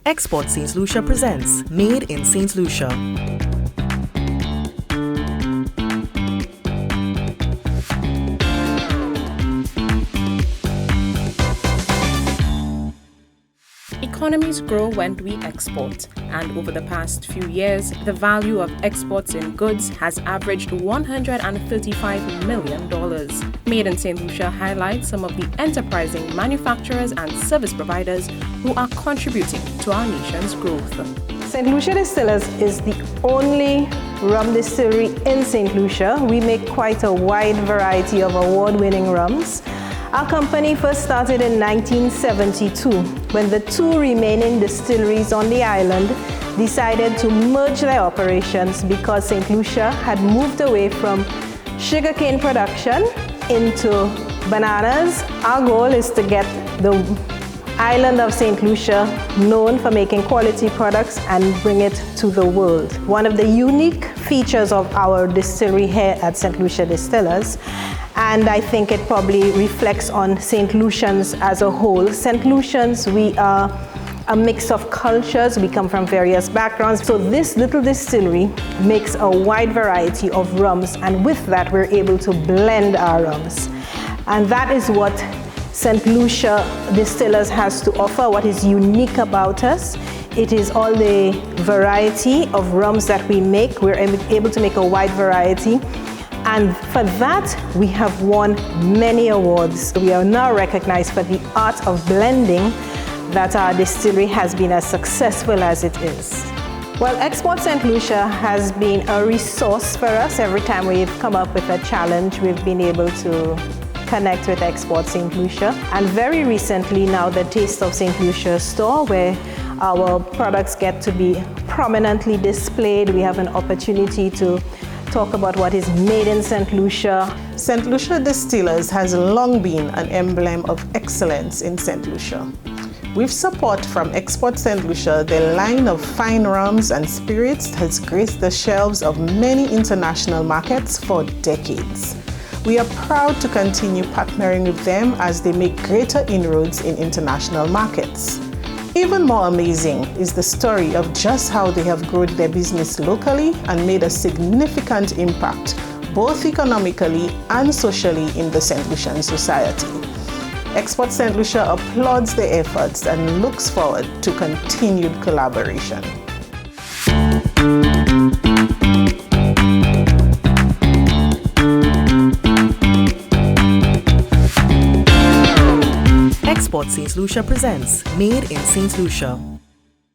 Export Saint Lucia presents Made in Saint Lucia. Economies grow when we export, and over the past few years, the value of exports in goods has averaged $135 million. Made in Saint Lucia highlights some of the enterprising manufacturers and service providers who are contributing to our nation's growth. Saint Lucia Distillers is the only rum distillery in Saint Lucia. We make quite a wide variety of award-winning rums. Our company first started in 1972 when the two remaining distilleries on the island decided to merge their operations because Saint Lucia had moved away from sugarcane production into bananas. Our goal is to get the island of Saint Lucia known for making quality products and bring it to the world. One of the unique features of our distillery here at Saint Lucia Distillers, and I think it probably reflects on St. Lucians as a whole. St. Lucians, we are a mix of cultures. We come from various backgrounds. So this little distillery makes a wide variety of rums, and with that, we're able to blend our rums. And that is what Saint Lucia Distillers has to offer, what is unique about us. It is all the variety of rums that we make. We're able to make a wide variety. And for that, we have won many awards. We are now recognized for the art of blending that our distillery has been as successful as it is. Well, Export Saint Lucia has been a resource for us. Every time we've come up with a challenge, we've been able to connect with Export Saint Lucia. And very recently now, the Taste of Saint Lucia store, where our products get to be prominently displayed. We have an opportunity to talk about what is made in Saint Lucia. Saint Lucia Distillers has long been an emblem of excellence in Saint Lucia. With support from Export Saint Lucia, their line of fine rums and spirits has graced the shelves of many international markets for decades. We are proud to continue partnering with them as they make greater inroads in international markets. Even more amazing is the story of just how they have grown their business locally and made a significant impact, both economically and socially, in the St. Lucian society. Export St. Lucia applauds their efforts and looks forward to continued collaboration. Export Saint Lucia presents Made in Saint Lucia.